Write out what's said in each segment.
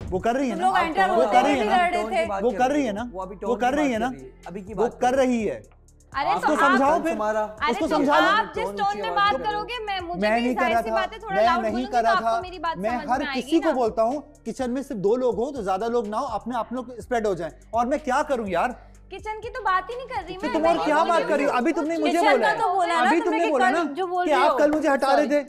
वो कर रही है ना, वो कर रही है ना, वो कर रही है ना, वो कर रही है ना, अभी की वो कर रही है। अरे उसको समझाओ फिर, उसको समझा लो। आप जिस टोन में बात करोगे मुझे मैं नहीं कर रहा था, मैं नहीं कर रहा था, मैं हर किसी को बोलता हूँ किचन में सिर्फ 2 लोग हो तो ज्यादा लोग ना हो, अपने आप लोग स्प्रेड हो जाएं। और मैं क्या करूँ यार, किचन की तो बात ही नहीं कर रही मैं। तुम और क्या बात कर रही हो? अभी तुमने मुझे बोला, अभी तुमने बोला ना कि आप कल मुझे हटा रहे थे।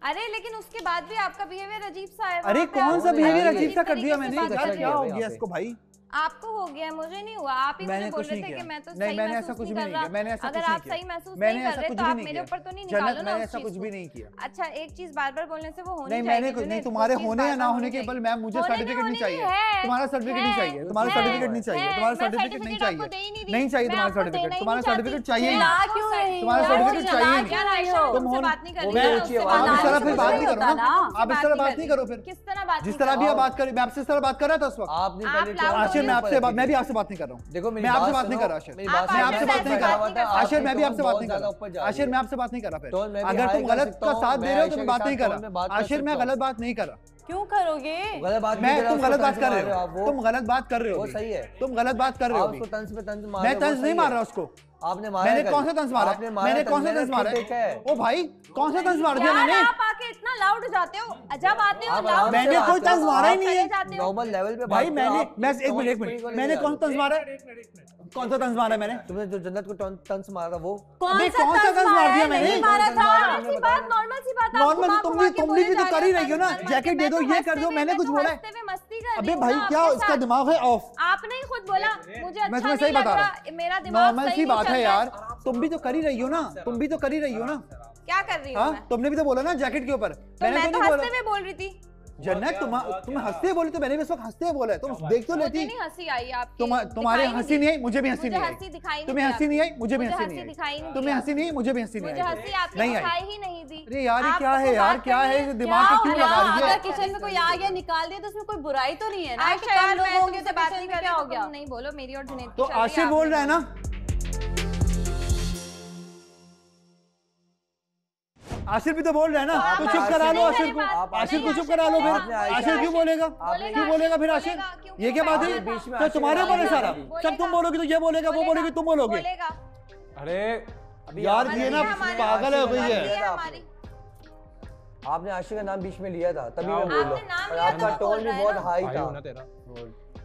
अरे लेकिन उसके बाद भी आपका बिहेवियर अजीब सा है। अरे कौन सा बिहेवियर अजीब सा कर दिया मैंने? यार क्या हो गया इसको भाई? आपको हो गया, मुझे नहीं हुआ। आप ही मुझे बोल रहे थे कि मैं तो सही महसूस नहीं कर रहा। मैंने ऐसा अगर आप सही महसूस नहीं कर रहे तो आप मेरे ऊपर तो नहीं निकालो ना। मैंने ऐसा कुछ भी नहीं किया। अच्छा एक चीज बार बार बोलने से वो होनी नहीं, मैंने कुछ नहीं, तुम्हारे होने या ना होने के बल मैम मुझे सर्टिफिकेट नहीं चाहिए, तुम्हारा सर्टिफिकेट नहीं चाहिए, तुम्हारा सर्टिफिकेट नहीं चाहिए, तुम्हारा सर्टिफिकेट नहीं चाहिए, नहीं चाहिए तुम्हारा सर्टिफिकेट, तुम्हारा सर्टिफिकेट चाहिए, तुम्हारा सर्टिफिकेट चाहिए। तुम हो बात नहीं कर रही, आप इस तरह फिर बात नहीं करो ना, आप इस तरह बात नहीं करो फिर। किस तरह बात? जिस तरह भी आप बात कर, मैं आपसे इस तरह बात कर रहा था उस वक्त। आशिर मैं आपसे बात, मैं भी आपसे बात नहीं कर रहा हूँ। देखो मैं आपसे बात नहीं कर रहा आशिर, मैं आपसे बात नहीं कर रहा आशिर, मैं भी आपसे बात नहीं कर रहा आशिर, मैं आपसे बात नहीं कर रहा फिर। अगर तुम गलत का साथ दे रहे हो तो मैं बात नहीं कर रहा आशिर, मैं गलत बात नहीं कर रहा। क्यों करोगे? गलत बात मैं, तुम गलत बात कर रहे हो, तुम गलत बात कर रहे हो, वो सही है, तुम गलत बात कर रहे हो। उसको तंज पे तंज मार, मैं तंज नहीं मार रहा उसको, आपने मारा। मैंने कौन सा तंज मारा? मैंने कौन सा तंज मारा? ओ भाई कौन सा तंज मार दिया मैंने? आप आके इतना लाउड हो जाते हो, जब आते हो लाउड। मैंने कोई तंज मारा ही नहीं है नॉर्मल लेवल पे भाई। मैंने, मैं एक मिनट, मैंने कौन सा तंज मारा? कौन सा तंज मारा मैंने? तुमने जो जन्नत को तंज मारा वो कौन सा तंज मार दिया मैंने? मारा था। नॉर्मल सी बात, नॉर्मल तुम भी तो कर ही रही हो ना, जैकेट दे दो, ये कर दो, मैंने कुछ बोला है? मस्ती कर। अबे भाई क्या उसका दिमाग है ऑफ? आपने ही खुद बोला मुझे अच्छा मैं तुम्हें सही बता रहा हूँ, मेरा दिमाग नॉर्मल सी बात है यार, तुम भी तो कर ही रही हो ना, तुम भी तो कर ही रही हो ना। क्या कर रही हो? तुमने भी तो बोला ना जैकेट के ऊपर, मैंने तो हंसते हुए बोल रही थी। जन्नत तुम हंसते बोली तो मैंने भी इस वक्त हंसते बोला है, तुम देख तो लेती। मुझे नहीं हंसी आई आपकी, तुम्हारे हंसी नहीं आई, मुझे भी हंसी नहीं आई। तुम्हें हंसी नहीं आई, मुझे भी हंसी नहीं आई। तुम्हें हंसी नहीं आई, मुझे भी हंसी नहीं आई। हंसी आपने दिखाई ही नहीं दी। अरे यार ये क्या है यार, क्या है दिमाग पे क्यों लगा रही है? अगर किचन में कोई आ गया निकाल दिया तो उसमें कोई बुराई तो नहीं है ना? कम लोग होंगे तो बात नहीं कर, क्या हो गया? नहीं बोलो मेरी और जुनैद की। तो आशिर बोल रहा है ना, आशिर भी तो बोल रहा है ना, तो चुप करा लो आशिर को, आशिर को चुप करा लो फिर। आशिर क्यों बोलेगा, क्यों बोलेगा फिर आशिर? ये क्या बात है? तो तुम्हारे ऊपर है सारा, जब तुम बोलोगे तो ये बोलेगा, वो बोलेगी तुम बोलोगे। अरे यार ये ना पागल है गई है। आपने आशिक का नाम बीच में लिया था तभी मैं बोल रहा हूं, और आपका टोन भी बहुत हाई था।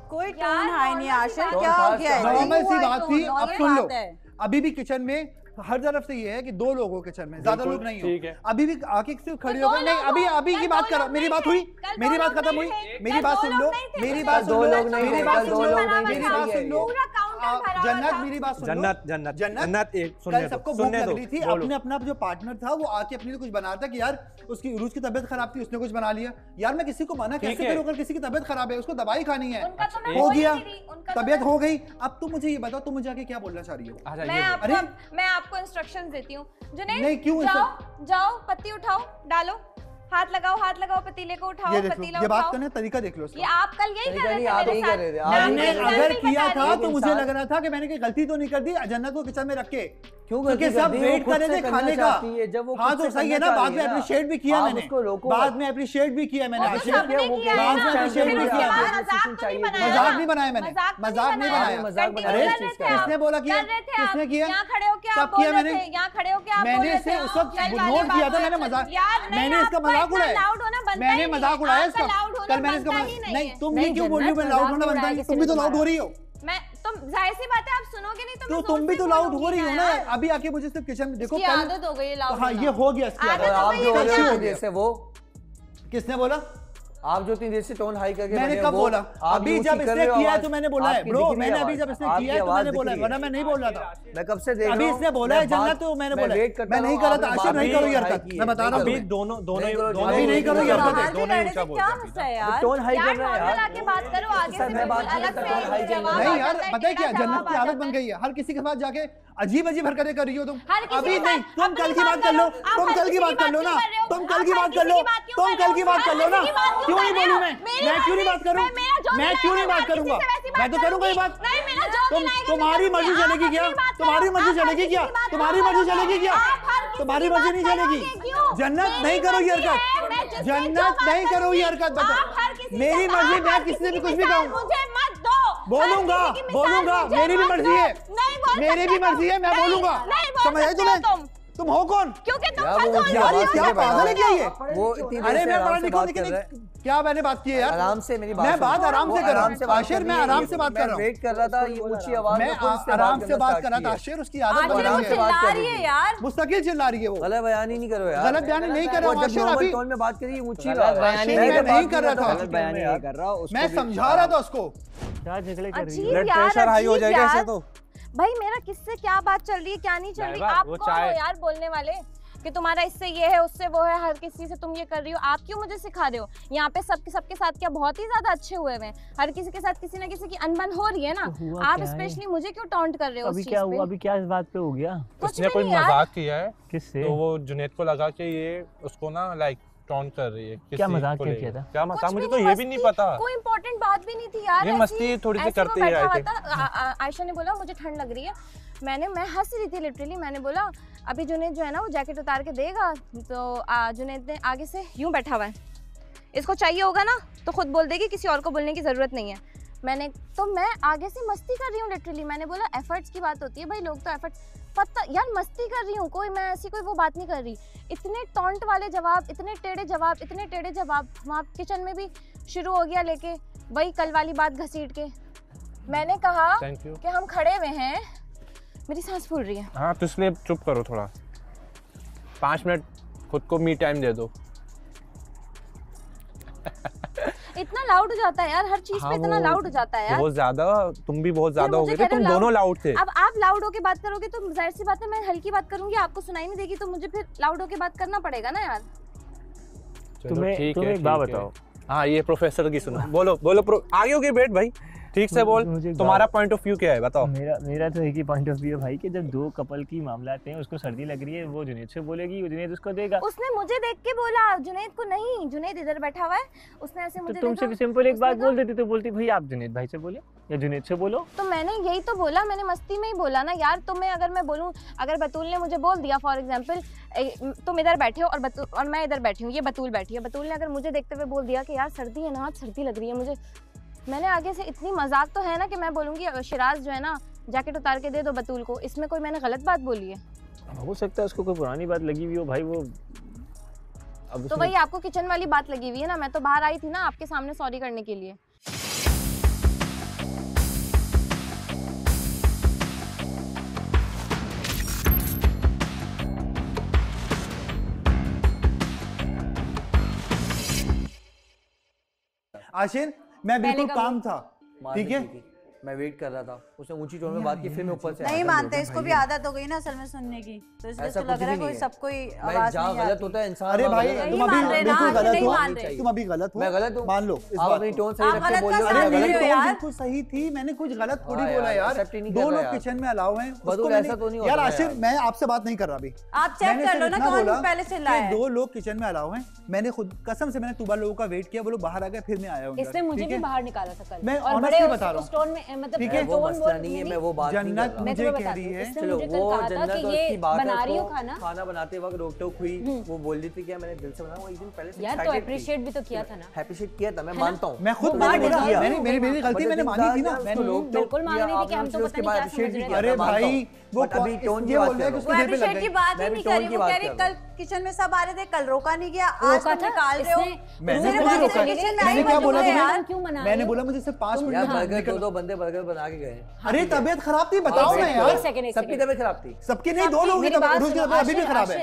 कोई टोन हाई नहीं आशिक, क्या हो गया है? नॉर्मल सी बात थी, अब सुन लो। अभी भी किचन में हर तरफ से ये है कि 2 लोग हो किचन में, ज्यादा लोग नहीं हो। अभी भी आके सिर्फ खड़ी हो गई। नहीं अभी की बात करो, मेरी बात हुई, मेरी बात खत्म हुई, मेरी बात सुन लो, मेरी बात सुन लो, मेरी बात सुन लो, मेरी बात सुन लो। जन्नत मेरी बात सुन लो, जन्नत एक कल सबको भूख लग रही थी, अपने अपना जो पार्टनर था वो आके अपने लिए कुछ बना रहा था कि यार उसकी उरूज की तबीयत खराब थी, उसने कुछ बना लिया। यार मैं किसी को मना कैसे करूं? अगर किसी की तबीयत खराब है उसको दवाई खानी है, हो गया, तबीयत हो गई। अब तुम मुझे ये बताओ, तुम मुझे आके क्या बोलना चाह रही हो? मैं आपको इंस्ट्रक्शंस देती हूँ। जुनैद नहीं क्यों? जाओ पत्ती उठाओ, डालो, हाथ लगाओ, पतीले को उठाओ, पतीला ये बात करने तरीका देख लो। ये आप कल यही कर रहे थे। मैंने अगर किया था तो मुझे लग रहा था कि मैंने कोई गलती तो नहीं कर दी जन्नत को किचन में रख के, क्योंकि सब वेट कर रहे थे खाने का। हाँ तो सही है ना, बाद में अप्रिशिएट भी किया मैंने, बाद में अप्रिशिएट भी किया मैंने, मजाक नहीं बनाया मैंने, मजाक नहीं बनाया। अरे किसने बोला किया? किसने किया? कब किया मैंने? मैंने इसे उस वक्त नोट किया था, मैंने मजाक, मैंने इसका मजाक उड़ाया, मैंने मजाक उड़ाया इसका। कल मैंने इसका नहीं, तुम ये क्यों बोल रही हो मैं लाउड होना बनता है? तुम भी तो लाउड हो रही हो। मैं तुम जाहिर सी बात है आप सुनोगे नहीं तो तुम भी तो लाउड हो रही हो ना। अभी आके मुझे सिर्फ किचन में देखो, आदत हो गई है लाउड। हाँ ये हो गया इसकी आदत। वो किसने बोला? आप जो 3 देर से टोन हाई करके मैंने कब बोला? अभी जब इसने किया है तो मैंने बोला है ब्रो, मैंने अभी जब इसने किया है तो मैंने बोला है, वरना मैं नहीं बोल रहा था। मैं कब से देख रहा हूं, अभी इसने बोला है जन्नत तो मैंने बोला है, मैं नहीं कर रहा था। आशिर नहीं करो ये हरकत, मैं बता रहा हूं अभी दोनों अभी नहीं करो ये हरकत, दोनों ही ऊंचा बोल रहे हैं यार। टोन हाई कर रहा है यार, आके बात करो आगे से, मैं बात अलग से नहीं यार। पता है क्या, जन्नत की आदत बन गई है, हर किसी के साथ जाके अजीब हरकतें कर रही हो तुम। अभी नहीं, तुम कल की बात कर लो, तुम कल की बात कर लो ना, तुम कल की बात कर लो, तुम कल की बात कर लो ना। क्यों नहीं बोलूं मैं क्यों नहीं बात करूं? मैं क्यों नहीं बात करूंगा? मैं तो करूंगा ये बात। तुम्हारी मर्जी चलेगी क्या? तुम्हारी मर्जी चलेगी क्या? तुम्हारी मर्जी चलेगी क्या? तुम्हारी मर्जी नहीं चलेगी। जन्नत नहीं करो ये हरकत, जन्नत नहीं करो ये हरकत। मेरी मर्जी, मैं किसी से भी कुछ भी कहूँ, मुझे मत दो। बोलूंगा, मेरी भी मर्जी है, मेरी भी मर्जी है, मैं बोलूंगा। समझ आई तुम्हें? तुम हो कौन? क्योंकि तुम यार ये क्या पागल है क्या ये? वो इतनी अरे मैं पढ़ा लिखा लेकिन क्या मैंने बात की है यार? आराम से मेरी बात, मैं बात आराम से कर रहा हूँ आशिर, मैं आराम से बात कर रहा हूँ। वेट कर रहा था, ये ऊंची आवाज में आराम से बात कर रहा था आशिर, उसकी आदत बन रही है यार, मुस्तकिल चिल्ला रही है वो। गलत बयानी नहीं करो यार, गलत बयानी नहीं कर रहा हूँ आशिर, अभी टोन में बात करी ऊंची मैं नहीं कर रहा था, बयानी नहीं कर रहा, मैं समझा रहा था उसको। क्या झगड़े कर रही है? ब्लड प्रेशर हाई हो जाएगा ऐसे तो। भाई मेरा किससे क्या बात चल रही है, क्या नहीं चल रही, आप कौन हो यार बोलने वाले कि तुम्हारा इससे ये है उससे वो है, हर किसी से तुम ये कर रही हो, आप क्यों मुझे सिखा रहे हो? यहाँ पे सबके साथ क्या बहुत ही ज्यादा अच्छे हुए हैं, हर किसी के साथ किसी ना किसी की अनबन हो रही है ना, आप स्पेशली मुझे क्यों टॉन्ट कर रहे हो? अभी क्या हुआ? अभी क्या इस बात पे हो गया? उसने कोई मजाक किया है किससे? तो वो जुनैद को लगा कि ये उसको ना लाइक टॉन्ट कर रही है। क्या मजाक किया था? क्या मजाक? मुझे तो ये भी नहीं पता, कोई इंपॉर्टेंट बात भी नहीं थी यार, ये मस्ती थोड़ी सी करती है। आयशा ने बोला मुझे ठंड लग रही है, मैं हंस रही थी लिटरली, मैंने बोला अभी जुनैद जो है ना वो जैकेट उतार के देगा, तो जुनैद ने आगे से यूं बैठा हुआ है, इसको चाहिए होगा ना तो खुद बोल देगी, किसी और को बोलने की जरूरत नहीं है। मैं आगे से मस्ती कर रही हूँ लिटरली, मैंने बोला एफर्ट्स की बात होती है भाई, लोग तो एफर्ट पता यार, मस्ती कर रही हूँ, कोई मैं ऐसी कोई वो बात नहीं कर रही। इतने टॉन्ट वाले जवाब, इतने टेढ़े जवाब वहाँ किचन में भी शुरू हो गया लेके वही कल वाली बात घसीट के। मैंने कहा कि हम खड़े हुए हैं, मेरी सांस फूल रही है। हाँ तो इसलिए चुप करो थोड़ा, 5 मिनट खुद को मी टाइम दे दो। इतना लाउड हो जाता है यार, हर चीज पे इतना लाउड हो जाता है यार, बहुत ज्यादा, तुम भी बहुत ज्यादा हो गए थे, तुम दोनों लाउड थे। अब आप लाउड होके बात करोगे तो जाहिर सी बात है मैं हल्की बात करूंगी, आपको सुनाई नहीं देगी, तो मुझे फिर लाउड होके बात करना पड़ेगा ना यार। तुम्हें एक बात बताओ। हाँ ये प्रोफेसर की सुनो, बोलो आगे होके बैठ भाई, ठीक से बोल, तुम्हारा पॉइंट ऑफ व्यू क्या है बताओ? मेरा तो एक ही पॉइंट ऑफ व्यू है भाई कि जब दो कपल की मामला आते हैं, उसको सर्दी लग रही है, वो जुनैद से बोलेगी, जुनैद उसको देगा। उसने मुझे देख के बोला, जुनैद को नहीं, जुनैद इधर बैठा हुआ है, उसने ऐसे मुझे तो तुमसे भी सिंपल एक बात बोल देती तो बोलती भाई आप जुनैद भाई से बोले या जुनैद से बोलो। तो मैंने यही तो बोला, मैंने मस्ती में ही बोला ना यार। तो मैं अगर मैं बोलूँ, अगर बतूल ने मुझे बोल दिया फॉर एग्जाम्पल तुम इधर बैठे हो और मैं इधर बैठी हूँ, ये बतूल बैठी है, बतूल ने अगर मुझे देखते हुए बोल दिया कि यार सर्दी है ना, आज सर्दी लग रही है मुझे, मैंने आगे से इतनी मजाक तो है ना कि मैं बोलूँगी शिराज जो है ना जैकेट उतार के दे दो बतूल को, इसमें कोई मैंने गलत बात बोली है? हो सकता है उसको कोई पुरानी बात लगी हुई हो भाई, वो अब तो वही आपको किचन वाली बात लगी हुई है ना, मैं तो बाहर आई थी ना आपके सामने सॉरी करने के लिए। आशिर मैं बिल्कुल काम था, ठीक है, मैं वेट कर रहा था, उसने ऊंची टोन में बात की, फिर मैं ऊपर से नहीं मानते, इसको भी आदत हो गई ना असल में सुनने की, तो इसलिए तो लग रहा है कोई सब कोई आवाज नहीं आती। गलत होता है इंसान। अरे भाई तुम अभी बिल्कुल गलत हो, तुम अभी गलत हो, मैं गलत हूं, मान लो इस आप बात अपनी को। टोन सही रख के बोल रहे हो। अरे मेरी टोन बिल्कुल सही थी, मैंने कुछ गलत थोड़ी बोला यार, दो लोग किचन में अलाउ हैं, उसको ऐसा तो नहीं यार आशिर मैं आपसे बात नहीं कर रहा अभी, आप चेक कर लो ना कौन पहले चिल्लाया है। दो लोग किचन में अलाउ हैं, मैंने खुद कसम से मैंने तुबा लोगों का वेट किया, वो लोग बाहर आ गए, फिर मैं आया हूं। इसने मुझे भी बाहर निकाला था कल, मैं ऑनेस्टली बता रहा हूं, टोन में मतलब ठीक है, वो मसला नहीं है, मैं वो बात नहीं कर जन्नत रहा। मुझे कह रही है, चलो वो जन्नत और उसकी बात है, बना रही हो खाना बनाते वक्त रोक टोक हुई, वो बोल रही थी क्या मैंने दिल से बनाया, वो एक दिन पहले से यार तो अप्रिशिएट भी तो किया था ना, अप्रिशिएट किया था, मैं मानता हूं, मैं खुद मैंने मेरी गलती मैंने मानी थी ना, मैंने बिल्कुल मान रही थी कि हम तो पता नहीं क्या समझ रहे थे। अरे भाई वो अभी टोन ये बोल रहा है कि उसको दिल पे लग अभिषेक की गई, बात ही नहीं करी, वो कह रही कल किचन में सब आ रहे थे, कल रोका नहीं गया, आज तुम निकाल रहे हो। मैंने क्या बोला यार, क्यों मना? मैंने बोला मुझे सिर्फ 5 मिनट में बर्गर दो बंदे बर्गर बना के गए। अरे तबीयत खराब थी, बताओ ना यार, सबकी तबीयत खराब थी, सबकी नहीं, दो लोगों की तबीयत अभी भी खराब है,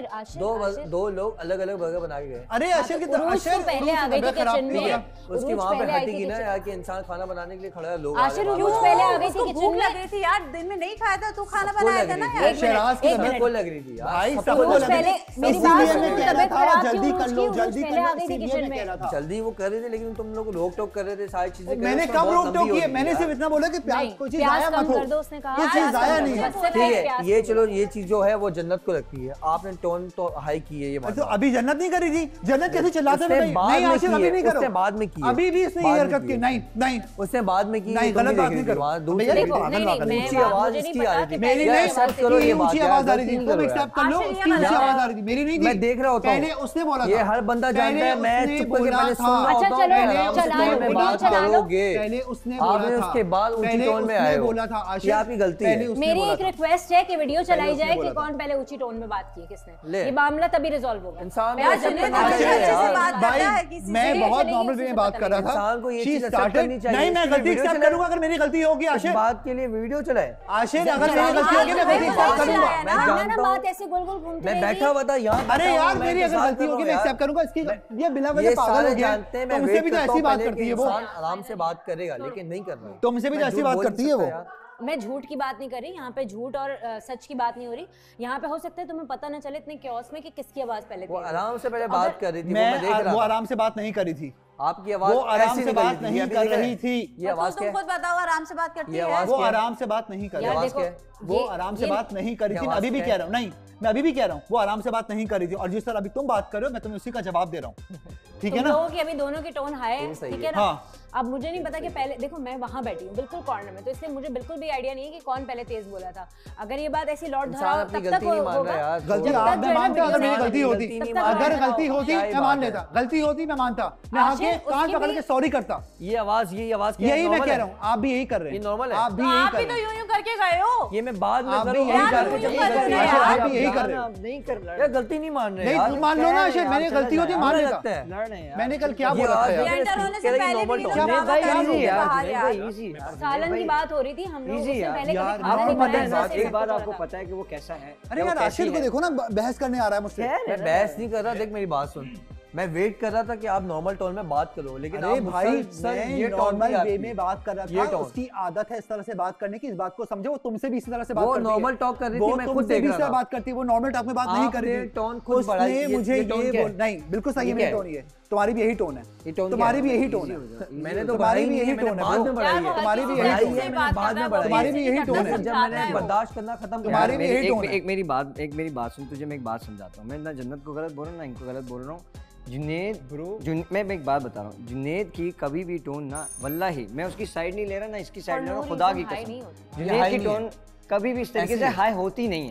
दो लोग अलग अलग बर्गर बना के गए। अरे आशिर की आशिर पहले आ गई थी किचन में, उसकी वहां पे हटेगी ना यार कि इंसान खाना बनाने के लिए खड़ा है, लोग आशिर रोज पहले आ गई थी किचन भूख में, लग रही थी यार, दिन में नहीं खाया था, तू खाना बनाया था ना यार। शराज की तबीयत को लग रही थी भाई, सबको सबको लग लग रही रही थी। मेरी बात सुनो, तबीयत खराब जल्दी कर लो, जल्दी पहले आ गई थी किचन में, जल्दी वो कर रहे थे, लेकिन तुम लोग रोक टोक कर रहे थे सारी चीजें। मैंने कब रोक टोक की है? मैंने सिर्फ इतना बोला कि प्याज कोई चीज आया जाया मत हो, उसने कहा कुछ चीज जाया नहीं है। ठीक है, ये चलो ये चीज जो है वो जन्नत को लगती है, आपने टोन तो हाई की है, ये तो अभी जन्नत नहीं करी थी, जन्नत कैसे चलाते नहीं आशिक अभी नहीं करो, बाद में की, अभी भी इसने ये हरकत की, नहीं नहीं उसने बाद में की, नहीं गलत बात नहीं करो, ऊंची आवाज इसकी आ रही थी, मेरी नहीं, करो ये ऊंची आवाज आ रही थी, तुम एक्सेप्ट कर लो, उसकी ऊंची आवाज आ रही थी, मेरी नहीं थी, मैं देख रहा होता हूं, पहले उसने बोला था, ये हर बंदा जानता है, मैं चुप करके पहले सुन रहा अच्छा होता हूं, चलो करोगे, पहले उसने बोला आपने था, उसके बाद ऊंची टोन में आए हो, बोला था आशिक, आपकी गलती है। मेरी एक रिक्वेस्ट है कि वीडियो चलाई जाए कि कौन पहले ऊंची टोन में बात की है किसने, ये मामला तभी रिजॉल्व होगा। इंसान मैं बहुत नॉर्मल वे में बात कर रहा था, इंसान को ये चीज एक्सेप्ट करनी चाहिए। नहीं मैं गलती एक्सेप्ट करूंगा अगर मेरी गलती होगी आशिक, बात के लिए वीडियो चलाए आशिक, अगर मेरी गलती होगी मैं गलती एक्सेप्ट करूंगा, मैं जानता हूं, बात ऐसे गोल गोल घूमती मैं बैठा हुआ था यहाँ, अरे यार मेरी अगर गलती होगी मैं एक्सेप्ट करूंगा, इसकी ये बिना वजह पागल हो गया, तुमसे भी तो ऐसी बात करती है वो, आराम से बात करेगा लेकिन नहीं कर रहा, तुमसे भी तो ऐसी बात करती है वो। मैं झूठ की बात नहीं कर रही, यहाँ पे झूठ और सच की बात नहीं हो रही, यहाँ पे हो सकता है तुम्हें पता न चले इतने क्योस में कि किसकी आवाज पहले थी। वो आराम से पहले बात कर रही थी, मैं देख रहा, वो आराम से बात नहीं करी थी, आपकी आवाज वो आराम से बात नहीं कर रही थी, ये आवाज क्या है? तुम खुद बताओ, आराम से बात करती है, वो आराम से बात नहीं कर रही थी, वो आराम से बात नहीं करी थी, मैं अभी भी कह रहा हूँ, नहीं मैं अभी भी कह रहा हूँ वो आराम से बात नहीं करी थी, और जिस तरह अभी तुम बात कर रहे हो मैं तुम्हें उसी का जवाब दे रहा हूँ, ठीक है ना? कि अभी दोनों की टोन हाई है, ठीक है ना? अब मुझे नहीं पता कि पहले, देखो मैं वहां बैठी हूँ बिल्कुल कॉर्नर में, तो इसलिए मुझे बिल्कुल भी आइडिया नहीं है कि कौन पहले तेज बोला था। अगर ये बात ऐसी लौट धरा तब तक होगा, गलती आप मैं मानता, अगर मेरी गलती होती, अगर गलती होती मैं मान लेता, गलती होती मैं मानता, मैं आके कान पकड़ के सॉरी करता। ये आवाज यही मैं कह रहा हूँ, आप भी यही कर रहे हैं, नॉर्मल है, आप भी यही कर रहे हैं, तो यूं करके गए हो, ये मैं बाद में आप भी यही कर रहे हैं, आप भी यही कर रहे हो, नहीं कर रहे यार, गलती नहीं मान रहे नहीं मान लो ना आशिक, मैंने गलती होती मान लेता, मैंने कल क्या बोला था यार, सालन की बात हो रही थी, हम लोग उससे पहले आपको पता है, एक बार आपको पता है कि वो कैसा है। अरे यार आशिक को देखो ना बहस करने आ रहा है मुझसे, मैं बहस नहीं कर रहा, देख मेरी बात सुन, मैं वेट कर रहा था कि आप नॉर्मल टोन में बात करो, लेकिन अरे भाई सर ये नॉर्मल वे में बात कर रहा था, उसकी आदत है इस तरह से बात करने की, इस बात को समझो, वो तुमसे भी इसी तरह से बात करती है, वो नॉर्मल टॉक कर रही थी, मैं खुद देख रहा था, बात करती है, वो नॉर्मल टॉक में बात नहीं कर रही थी, टोन खुद बढ़ाई, मुझे ये बोल, नहीं बिल्कुल सही है, मेरी टोन ये, तुम्हारी भी यही टोन है, तुम्हारी भी यही टोन है, मैंने तो तुम्हारी भी यही टोन है, बाद में बढ़ाई है, तुम्हारी भी यही टोन है, बाद में बढ़ाई, तुम्हारी भी यही टोन है, जब मैंने बर्दाश्त करना खत्म किया, तुम्हारी भी यही टोन है। एक मेरी बात सुन, तुझे मैं एक बात समझाता हूँ, मैं ना जन्नत को गलत बोल रहा हूँ ना इनको गलत बोल रहा हूँ। मैं एक बात बता रहा हूँ, जुनैद की कभी भी टोन ना, वल्लाही मैं उसकी साइड नहीं ले रहा ना इसकी साइड ले रहा हूँ, खुदा की कसम, जुनैद की टोन कभी भी इस तरीके से हाई होती नहीं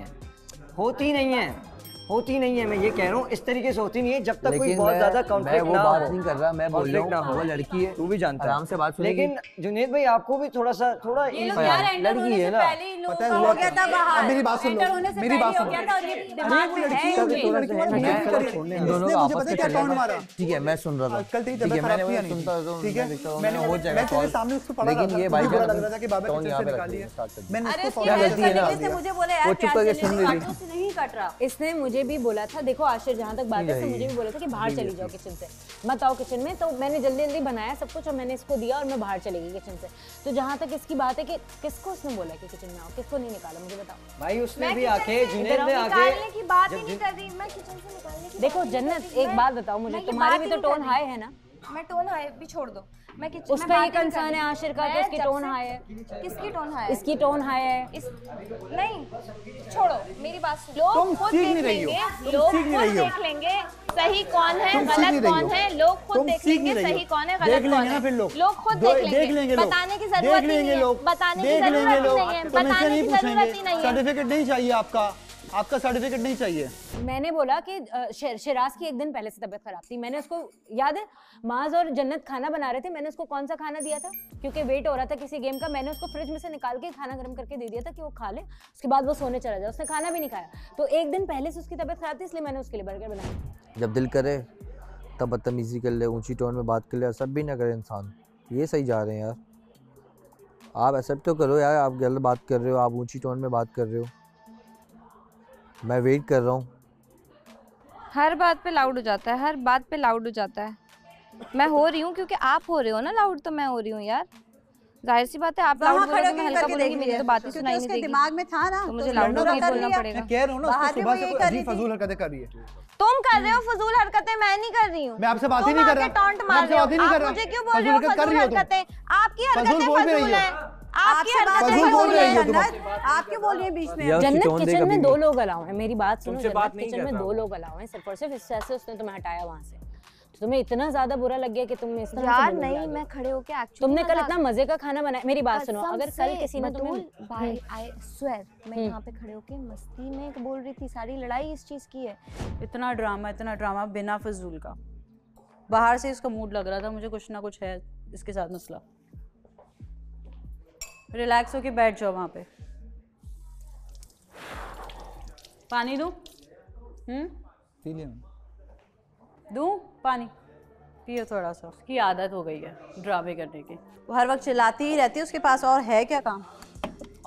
है, मैं ये कह रहा हूँ, इस तरीके से होती नहीं है, जब तक कोई बहुत ज्यादा कॉन्फ्लिक्ट ना हो। बात नहीं कर रहा, मैं बोल रहा हूँ वो लड़की है, तू भी जानता है, आराम से बात सुनेगी। लेकिन जुनैद भाई आपको भी थोड़ा लड़की है ना, पता है हुआ क्या, मेरी बात सुन लो, मेरी बात सुन लो, ठीक है मैं सुन रहा था, कल तेरी तबीयत खराब थी नहीं, ठीक है मैंने हो जाएगा, मैं तेरे सामने उसको पढ़ा रहा था, ये भाई लग रहा था कि बाबा किचन से निकाली है, मैंने उसको गलती है ना, मुझे बोले यार वो चुप करके सुन रही थी, नहीं कट रहा, इसने मुझे भी बोला था, देखो आशिर जहाँ तक बात है, इसने मुझे भी बोला था कि बाहर चली जाओ किचन से, मत आओ किचन में, तो मैंने जल्दी जल्दी बनाया सब कुछ और मैंने इसको दिया और मैं बाहर चली गई किचन से। तो जहाँ तक इसकी बात है कि किसको उसने बोला कि किचन में आओ, किसको नहीं निकाला, मुझे बताओ भाई, उसने भी आके जुनैद ने आके की बात ही नहीं कर रही, मैं किचन से निकालने की। देखो जन्नत, एक बात बताओ मुझे, तुम्हारी भी तो टोन हाई है ना? मैं टोन हाई भी छोड़ दो, मैं किचन उसका ये कंसर्न है आशिर का कि उसकी टोन हाई है, किसकी टोन हाई है? इसकी टोन हाई है, नहीं छोड़ो, मेरी बात सुनो, लोग खुद देख लेंगे, लोग खुद देख लेंगे सही कौन है गलत कौन है, लोग खुद देख लेंगे सही कौन है गलत कौन है, लोग खुद देख लेंगे, बताने की जरूरत नहीं है, बताने की जरूरत नहीं है, बताने की जरूरत ही नहीं है, सर्टिफिकेट नहीं चाहिए आपका सर्टिफिकेट नहीं चाहिए। मैंने बोला कि शिराज की एक दिन पहले से तबीयत खराब थी, मैंने उसको याद है माज और जन्नत खाना बना रहे थे, मैंने उसको कौन सा खाना दिया था, क्योंकि वेट हो रहा था किसी गेम का, मैंने उसको फ्रिज में से निकाल के खाना गर्म करके दे दिया था कि वो खा ले, उसके बाद वो सोने चला जाए, उसने खाना भी नहीं खाया, तो एक दिन पहले से उसकी तबीयत खराब थी, इसलिए मैंने उसके लिए बर्गर बनाया। जब दिल करे तब बदतमीजी कर ले, ऊंची टोन में बात कर ले, सब भी ना करे इंसान, ये सही जा रहे हैं यार, आप एक्सेप्ट तो करो यार, आप गलत बात कर रहे हो, आप ऊंची टोन में बात कर रहे हो, मैं वेट कर रहा हूँ। हर बात पे लाउड हो जाता है, हर बात पे लाउड हो जाता है, मैं हो रही हूँ क्योंकि आप हो रहे हो ना लाउड, तो मैं हो रही हूँ यार, जाहिर सी बात है, आप लाउड बोलोगे मैं हल्का बोलूंगी, मेरी तो बात ही सुनाई नहीं देगी, दिमाग में था ना, तो मुझे लाउड बोलना पड़ेगा। कह रहा हूँ ना, उसको सुबह से अजीब फजूल हरकतें कर रही है, तुम कर रहे हो फजूल हरकतें, मैं नहीं कर रही हूँ, मैं आपसे बात ही नहीं कर रहा, टॉन्ट मार रहे हो, आप मुझे क्यों बोल रहे हो फजूल हरकतें, आपकी हरकतें फजूल है, आपकी फजूल बोल रही हो तुम। आप क्यों बोल रही है बीच में? जन्नत किचन में 2 लोग अलाउ हैं, मेरी बात सुनो। तुमसे बात नहीं किचन में करता 2 लोग अलाउ हैं सिर्फ और सिर्फ इस वजह से उसने तुम्हें हटाया वहां से। तो तुम्हें इतना ज्यादा बुरा लग गया कि तुम इस तरह से यार बोलोगे नहीं, आगे। मैं खड़े होके एक्चुअली तुमने कल इतना मजे का खाना बनाया। मेरी बात सुनो, अगर कल किसी ने तुम्हें भाई आई स्वेयर मैं यहाँ पे खड़े होके मस्ती में बोल रही थी, सारी लड़ाई इस चीज की है। इतना ड्रामा बिना फजूल का। बाहर से इसका मूड लग रहा था मुझे, कुछ ना कुछ है इसके साथ मसला। रिलैक्स होके बैठ जाओ वहाँ पे। पानी दूँ? पी लिया दूँ पानी? पियो थोड़ा सा। उसकी आदत हो गई है ड्रामे करने की, वो हर वक्त चिल्लाती ही रहती है। उसके पास और है क्या काम?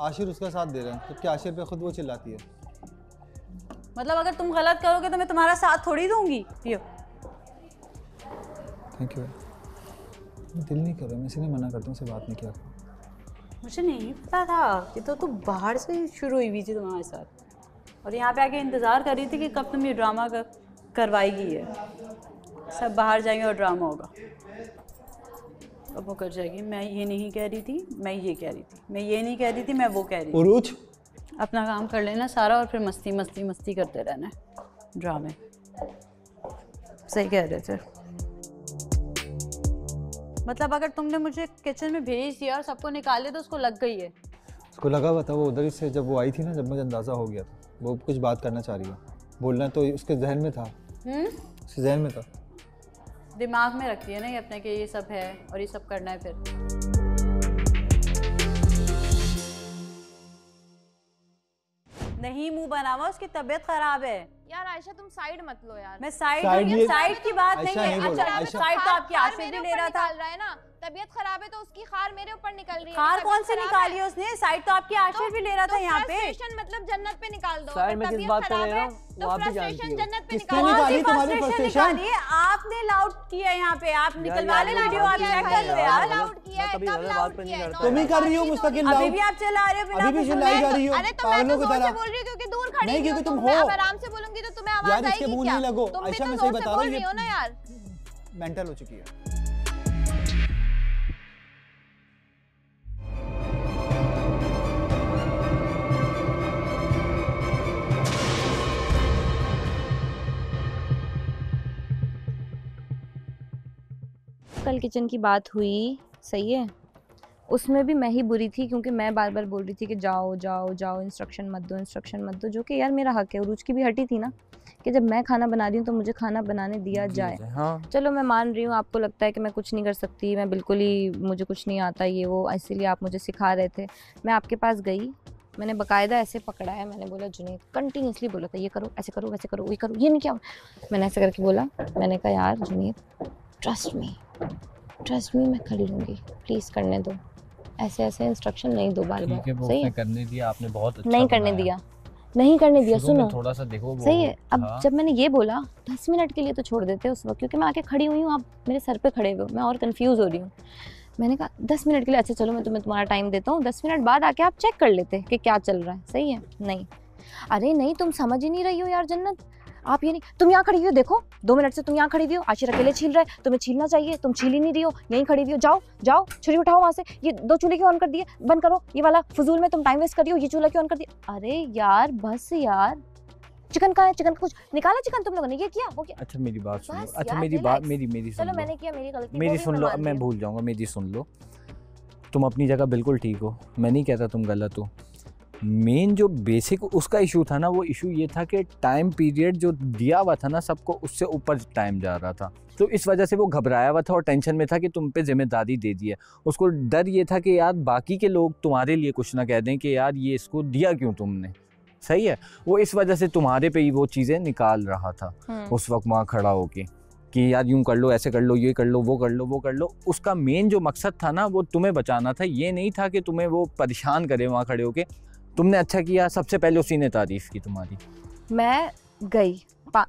आशिर उसका साथ दे रहे हैं, जबकि आशिर पे खुद वो चिल्लाती है। मतलब अगर तुम गलत करोगे तो मैं तुम्हारा साथ थोड़ी दूंगी। पियो। Thank you. दिल नहीं कर रहा, मैं इसीलिए मना करता हूँ, उससे बात नहीं किया। मुझे नहीं पता था कि तो बाहर से ही शुरू हुई थी तुम्हारे साथ, और यहाँ पे आके इंतज़ार कर रही थी कि कब तुम ये ड्रामा करवाएगी। है सब बाहर जाएंगे और ड्रामा होगा। अब वो कर जाएगी, मैं ये नहीं कह रही थी, मैं ये कह रही थी, मैं ये नहीं कह रही थी, मैं वो कह रही थी। उरूज अपना काम कर लेना सारा और फिर मस्ती मस्ती मस्ती करते रहना ड्रामे। सही कह रहे थे। मतलब अगर तुमने मुझे किचन में भेज दिया और सबको निकाले तो उसको लग गई है। उसको लगा हुआ था, वो उधर से जब वो आई थी ना, जब मुझे अंदाज़ा हो गया था वो कुछ बात करना चाह रही है, बोलना तो उसके जहन में था। उसके जहन में था। दिमाग में रखती है ना ये अपने कि ये सब है और ये सब करना है। फिर नहीं मुंह बनावा, उसकी तबीयत खराब है। यार आयशा तुम साइड मत लो यार। मैं साइड की बात नहीं है। अच्छा साइड तो आपकी आशिर भी ले रहा था। रहा है ना, तबीयत खराब है तो उसकी खार मेरे ऊपर निकल रही है। खार कौन से निकाली है उसने? साइड तो आपकी आशिर भी ले रहा था यहाँ पे। फ्रस्ट्रेशन मतलब जन्नत पे निकाल दो। साइड में किस बात कर रहे हो तो वो आप भी जानती फ्रस्ट्रेशन हो। जन्नत पे किसने निकालो। निकाली तुम्हारी फ्रस्ट्रेशन? आपने लाउड किया यहाँ पे। आप निकलवा ले वीडियो, आप चेक कर लो यार। यार। लाउड किया है, कब लाउड किया है? तुम ही कर रही हो मुस्तकिल लाउड। अभी भी आप चला रहे हो, अभी भी चिल्लाई जा रही हो अरे तो मैं पागलों तो की जोर से तरह। बोल रही हूँ क्योंकि दूर खड़ी नहीं, हूँ। क्योंकि तुम मैं हो। अब आराम से बोलूंगी तो तुम्हें आवाज यार, इसके आएगी मुंह क्या? नहीं लगो। तुम भी आयशा, तो मैं सही जोर से बता रहा बोल हूँ, रही हो ना यार। मेंटल हो चुकी है। कल किचन की बात हुई, सही है, उसमें भी मैं ही बुरी थी क्योंकि मैं बार बार बोल रही थी कि जाओ जाओ जाओ, इंस्ट्रक्शन मत दो, जो कि यार मेरा हक है। उरूज की भी हटी थी ना कि जब मैं खाना बना रही हूँ तो मुझे खाना बनाने दिया जाए। हाँ। चलो मैं मान रही हूँ, आपको लगता है कि मैं कुछ नहीं कर सकती, मैं बिल्कुल ही, मुझे कुछ नहीं आता ये वो, इसीलिए आप मुझे सिखा रहे थे। मैं आपके पास गई, मैंने बाकायदा ऐसे पकड़ा है, मैंने बोला जुनैद, कंटिन्यूसली बोला था ये करो, ऐसे करो, वैसे करो, ये करो, ये नहीं क्या। मैंने ऐसे करके बोला, मैंने कहा यार जुनैद ट्रस्ट मी मैं कर लूँगी, प्लीज़ करने दो, ऐसे ऐसे इंस्ट्रक्शन नहीं दो बार बार। सही है, करने दिया आपने, बहुत अच्छा नहीं करने दिया, नहीं करने दिया। सुनो थोड़ा सा देखो सही है। अब जब मैंने ये बोला 10 मिनट के लिए तो छोड़ देते उस वक्त, क्योंकि मैं आके खड़ी हुई हूँ, आप मेरे सर पे खड़े हुए हो, मैं और कंफ्यूज हो रही हूँ। मैंने कहा 10 मिनट के लिए, अच्छा चलो मैं तुम्हारा टाइम देता हूँ, 10 मिनट बाद आके आप चेक कर लेते कि क्या चल रहा है। सही है? नहीं, अरे नहीं, तुम समझ ही नहीं रही हो यार जन्नत, आप ये नहीं, तुम यहाँ खड़ी हुई हो, देखो 2 मिनट से तुम यहाँ खड़ी हुई हो, आशिर अकेले छील रहा है, तुम्हें छीलना चाहिए, तुम छील ही नहीं रही हो, यहीं खड़ी हुई हो, जाओ जाओ छुरी उठाओ वहाँ से, ये 2 चूल्हे क्यों ऑन कर दिए, बंद करो, ये वाला फजूल में तुम टाइम वेस्ट कर रही हो, ये चूल्हा क्यों ऑन कर दिया। अरे यार बस यार, चिकन कहाँ है, चिकन का कुछ निकाला, चिकन तुम लोगों ने ये किया, वो किया। अच्छा मेरी बात सुनो, बस अच्छा यार, मेरी बात, relax। मेरी सुन चलो लो, मैंने किया, मेरी गलती, मेरी वो भी सुन लो, अब मान मैं रही हूँ। भूल जाऊंगा, मेरी सुन लो। तुम अपनी जगह बिल्कुल ठीक हो, मैं नहीं कहता तुम गलत हो। मेन जो बेसिक उसका इशू था ना, वो इशू ये था कि टाइम पीरियड जो दिया हुआ था ना सबको, उससे ऊपर टाइम जा रहा था, तो इस वजह से वो घबराया हुआ था और टेंशन में था कि तुम पे जिम्मेदारी दे दी है। उसको डर ये था कि यार बाकी के लोग तुम्हारे लिए कुछ ना कह दें कि यार ये इसको दिया क्यों तुमने। सही है? वो इस वजह से तुम्हारे पे ही वो चीज़ें निकाल रहा था उस वक्त वहाँ खड़ा होके कि यार यूँ कर लो, ऐसे कर लो, ये कर लो, वो कर लो, वो कर लो। उसका मेन जो मकसद था ना, वो तुम्हें बचाना था, ये नहीं था कि तुम्हें वो परेशान करे वहाँ खड़े होके। तुमने अच्छा किया, सबसे पहले उसी ने तारीफ़ की तुम्हारी। मैं गई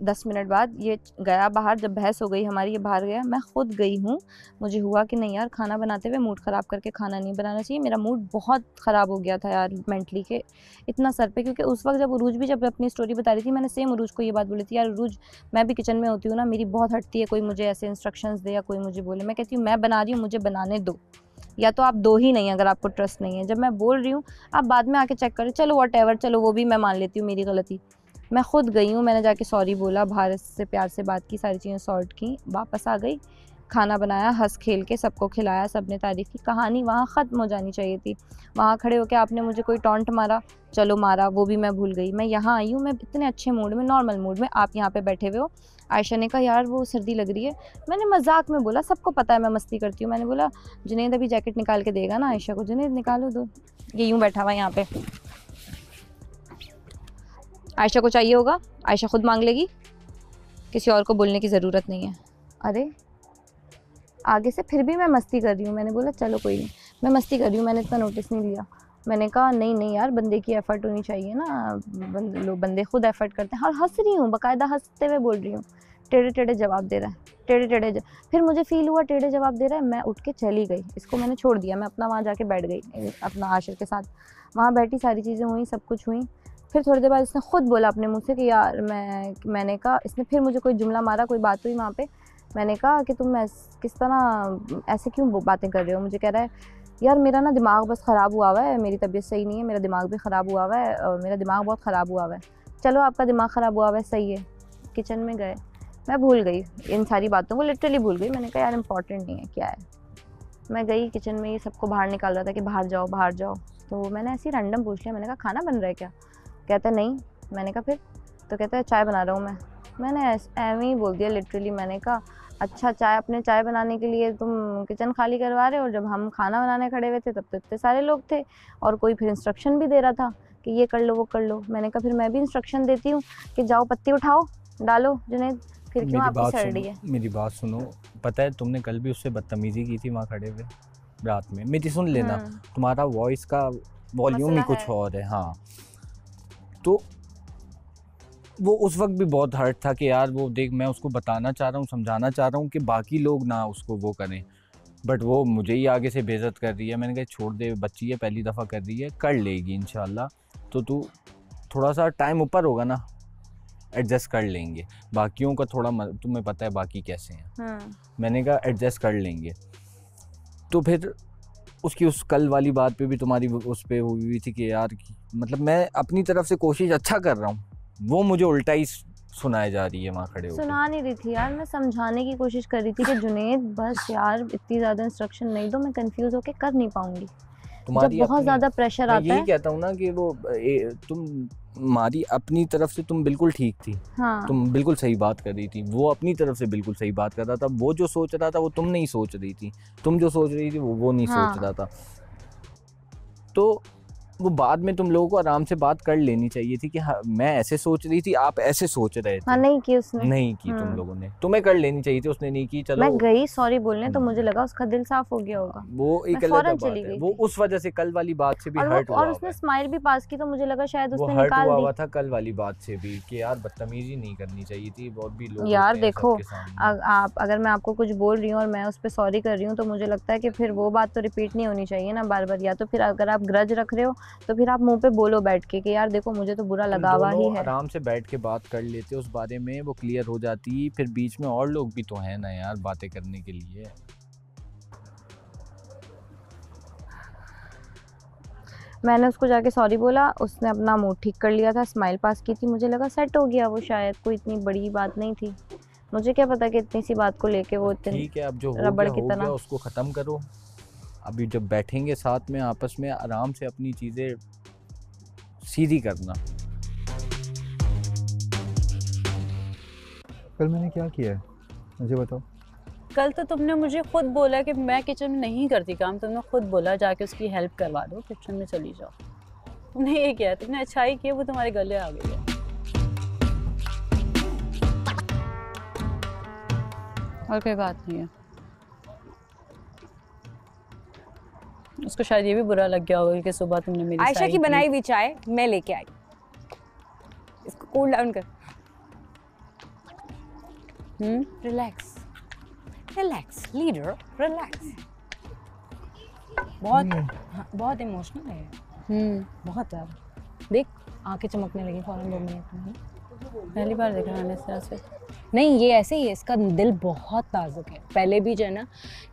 10 मिनट बाद, ये गया बाहर, जब बहस हो गई हमारी, ये बाहर गया, मैं खुद गई हूँ। मुझे हुआ कि नहीं यार, खाना बनाते हुए मूड ख़राब करके खाना नहीं बनाना चाहिए। मेरा मूड बहुत ख़राब हो गया था यार मेंटली के इतना सर पे, क्योंकि उस वक्त जब उरूज भी जब अपनी स्टोरी बता रही थी, मैंने सेम उरूज को ये बात बोली थी, यार उरूज मैं भी किचन में होती हूँ ना, मेरी बहुत हटती है कोई मुझे ऐसे इंस्ट्रक्शंस दे या कोई मुझे बोले, मैं कहती हूँ मैं बना रही हूँ, मुझे बनाने दो, या तो आप दो ही नहीं अगर आपको ट्रस्ट नहीं है। जब मैं बोल रही हूँ आप बाद में आके चेक करें, चलो व्हाटएवर, चलो वो भी मैं मान लेती हूँ मेरी गलती। मैं खुद गई हूँ, मैंने जाके सॉरी बोला, बाहर से प्यार से बात की, सारी चीज़ें सॉर्ट की, वापस आ गई, खाना बनाया, हंस खेल के सबको खिलाया, सबने तारीफ़ की। कहानी वहाँ ख़त्म हो जानी चाहिए थी। वहाँ खड़े होकर आपने मुझे कोई टॉन्ट मारा, चलो मारा, वो भी मैं भूल गई। मैं यहाँ आई हूँ, मैं इतने अच्छे मूड में, नॉर्मल मूड में, आप यहाँ पे बैठे हुए हो। आयशा ने कहा यार वो सर्दी लग रही है, मैंने मजाक में बोला, सबको पता है मैं मस्ती करती हूँ। मैंने बोला जुनैद अभी जैकेट निकाल के देगा ना आयशा को, जुनैद निकालो दो, ये यूँ बैठा हुआ यहाँ पे। आयशा को चाहिए होगा, आयशा खुद मांग लेगी, किसी और को बोलने की ज़रूरत नहीं है। अरे आगे से फिर भी मैं मस्ती कर रही हूँ। मैंने बोला चलो कोई नहीं, मैं मस्ती कर रही हूँ, मैंने इतना नोटिस नहीं लिया। मैंने कहा नहीं नहीं यार, बंदे की एफ़र्ट होनी चाहिए ना, बंदे खुद एफ़र्ट करते हैं। और हंस रही हूँ, बाकायदा हंसते हुए बोल रही हूँ। टेढ़े टेढ़े जवाब दे रहा है, फिर मुझे फ़ील हुआ टेढ़े जवाब दे रहा है, मैं उठ के चली गई, इसको मैंने छोड़ दिया, मैं अपना वहाँ जाके बैठ गई अपना आशिर के साथ। वहाँ बैठी, सारी चीज़ें हुई, सब कुछ हुई। फिर थोड़ी देर बाद इसने खुद बोला अपने मुँह से कि यार मैंने कहा, इसने फिर मुझे कोई जुमला मारा, कोई बात हुई वहाँ पे। मैंने कहा कि तुम किस तरह ऐसे क्यों बातें कर रहे हो। मुझे कह रहा है यार मेरा ना दिमाग बस ख़राब हुआ हुआ है, मेरी तबीयत सही नहीं है, मेरा दिमाग भी ख़राब हुआ हुआ है, और मेरा दिमाग बहुत ख़राब हुआ हुआ है। चलो आपका दिमाग ख़राब हुआ हुआ है, सही है। किचन में गए, मैं भूल गई इन सारी बातों को, लिटरली भूल गई। मैंने कहा यार इम्पॉर्टेंट नहीं है, क्या है। मैं गई किचन में, ये सबको बाहर निकाल रहा था कि बाहर जाओ बाहर जाओ। तो मैंने ऐसे ही रैंडम पूछ लिया, मैंने कहा खाना बन रहा है क्या। कहता नहीं। मैंने कहा फिर, तो कहता है चाय बना रहा हूँ मैं। मैंने ऐਵੇਂ ही बोल दिया लिटरली। मैंने कहा अच्छा चाय, अपने चाय बनाने के लिए तुम किचन खाली करवा रहे हो, और जब हम खाना बनाने खड़े हुए थे तब तो इतने सारे लोग थे, और कोई फिर इंस्ट्रक्शन भी दे रहा था कि ये कर लो वो कर लो। मैंने कहा फिर मैं भी इंस्ट्रक्शन देती हूँ कि जाओ पत्ती उठाओ डालो जुनैद, फिर क्यों आपकी सड़ रही है। मेरी बात सुनो, पता है तुमने कल भी उससे बदतमीजी की थी वहाँ खड़े हुए रात में। मेरी सुन लेना, तुम्हारा वॉइस का वॉल्यूम ही कुछ और है। हाँ, तो वो उस वक्त भी बहुत हर्ट था कि यार वो देख, मैं उसको बताना चाह रहा हूँ, समझाना चाह रहा हूँ कि बाकी लोग ना उसको वो करें, बट वो मुझे ही आगे से बेइज्जत कर रही है। मैंने कहा छोड़ दे, बच्ची है, पहली दफ़ा कर रही है, कर लेगी इंशाल्लाह। तो तू थोड़ा सा टाइम ऊपर होगा ना, एडजस्ट कर लेंगे। बाकियों का थोड़ा तुम्हें पता है बाकी कैसे हैं। मैंने कहा एडजस्ट कर लेंगे। तो फिर उसकी उस कल वाली बात पे भी तुम्हारी उस पर हुई थी कि यार मतलब मैं अपनी तरफ से कोशिश अच्छा कर रहा हूँ, वो मुझे उल्टा ही सुनाई जा रही है वहाँ खड़े होकर। सुना नहीं रही थी यार, मैं समझाने की कोशिश कर रही थी कि जुनैद बस यार इतनी ज़्यादा इंस्ट्रक्शन नहीं दो, मैं कंफ्यूज होके कर नहीं पाऊंगी। जब बहुत ज़्यादा प्रेशर आता है, यही कहता हूँ ना कि वो तुम्हारी अपनी तरफ से तुम बिल्कुल ठीक थी। हाँ। तुम बिल्कुल सही बात कर रही थी, वो अपनी तरफ से बिल्कुल सही बात कर रहा था। वो जो सोच रहा था वो तुम नहीं सोच रही थी, तुम जो सोच रही थी वो नहीं सोच रहा था। तो वो बाद में तुम लोगों को आराम से बात कर लेनी चाहिए थी कि हाँ मैं ऐसे सोच रही थी, आप ऐसे सोच रहे थे। हाँ, नहीं की उसने, नहीं की तुम लोगों ने, तुम्हें कर लेनी चाहिए थी, उसने नहीं की। चलो मैं गई सॉरी बोलने, तो मुझे लगा उसका दिल साफ हो गया होगा, वो एक अलग बात है। वो उस वजह से कल वाली बात से भी हर्ट हुआ, और उसने स्माइल भी पास की, तो मुझे लगा शायद उसने निकाल दी। वो हर्ट हुआ था कल वाली बात से भी कि यार बदतमीजी नहीं करनी चाहिए थी। बहुत भी लोग यार देखो, आप अगर मैं आपको कुछ बोल रही हूँ और मैं उस पर सॉरी कर रही हूँ, तो मुझे लगता है कि फिर वो बात तो रिपीट नहीं होनी चाहिए ना बार बार। या तो फिर अगर आप ग्रज रख रहे हो तो फिर आप मुंह पे बोलो बैठ के कि यार देखो मुझे तो बुरा लगा हुआ ही है। आराम से बैठ के बात कर लेते उस बारे में, वो क्लियर हो जाती। फिर बीच में और लोग भी तो हैं ना यार बातें करने के लिए। मैंने उसको जाके सॉरी बोला, उसने अपना मूड ठीक कर लिया था, स्माइल पास की थी, मुझे लगा सेट हो गया वो, शायद कोई इतनी बड़ी बात नहीं थी। मुझे क्या पता कि इतनी सी बात को लेके वो ठीक है, अब जो हो गया उसको ख़त्म करो। अभी जब बैठेंगे साथ में आपस में आराम से अपनी चीज़ें सीधी करना। कल मैंने क्या किया है मुझे बताओ। कल तो तुमने मुझे खुद बोला कि मैं किचन में नहीं करती काम, तुमने खुद बोला जाके उसकी हेल्प करवा दो, किचन में चली जाओ। तुमने ये किया, तुमने अच्छाई की, वो तुम्हारे गले आ गई है। और कोई बात नहीं है। उसको शायद ये भी बुरा लग गया होगा कि सुबह तुमने मेरी आयशा की बनाई हुई चाय मैं लेके आई, इसको कूल डाउन कर। Relax relax leader relax. बहुत इमोशनल है। बहुत ज़्यादा। देख आंखें चमकने लगी फौरन 2 मिनट में। पहली बार देखा मैंने इस तरह से। नहीं ये ऐसे ही है, इसका दिल बहुत नाजुक है। पहले भी जो है ना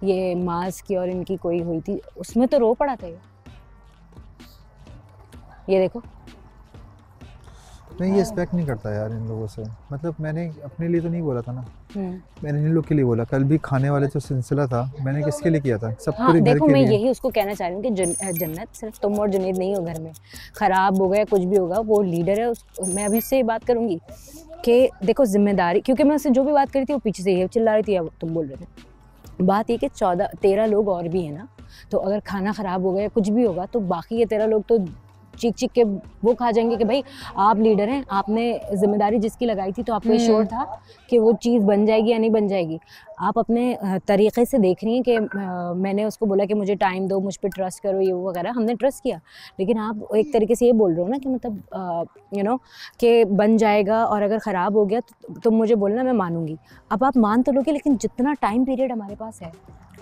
ये मास की और इनकी कोई हुई थी उसमें तो रो पड़ा था ये देखो। नहीं ये एक्सपेक्ट नहीं करता यार इन लोगों से, मतलब मैंने अपने लिए तो नहीं बोला था ना, मैंने इन लोग के लिए बोला। कल भी खाने वाले जो सिलसिला था मैंने किसके लिए किया था, सब हाँ, पूरे घर देखो के मैं लिए। यही उसको कहना चाह रही हूँ कि जन्नत सिर्फ तुम और जुनैद नहीं हो घर में, खराब हो गया कुछ भी होगा वो लीडर है मैं अभी उससे बात करूँगी कि देखो जिम्मेदारी, क्योंकि मैं उससे जो भी बात करी थी वो पीछे से ये चिल्ला रही थी या तुम बोल रहे थे। बात ये कि 13 लोग और भी हैं ना, तो अगर खाना ख़राब हो गया कुछ भी होगा तो बाकी ये 13 लोग तो चीख चीख के वो खा जाएंगे कि भाई आप लीडर हैं, आपने जिम्मेदारी जिसकी लगाई थी तो आपको श्योर था कि वो चीज़ बन जाएगी या नहीं बन जाएगी। आप अपने तरीक़े से देख रही हैं कि मैंने उसको बोला कि मुझे टाइम दो, मुझ पर ट्रस्ट करो, ये वो वगैरह, हमने ट्रस्ट किया। लेकिन आप एक तरीके से ये बोल रहे हो ना कि मतलब यू नो कि बन जाएगा और अगर ख़राब हो गया तो तुम मुझे बोलना, मैं मानूंगी। अब आप मान तो लोगे लेकिन जितना टाइम पीरियड हमारे पास है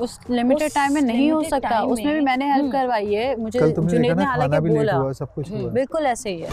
उस लिमिटेड टाइम में नहीं हो सकता, उसमें भी मैंने हेल्प करवाई है, मुझे जुनैद ने हालांकि बोला सब कुछ हुआ। बिल्कुल ऐसे ही है।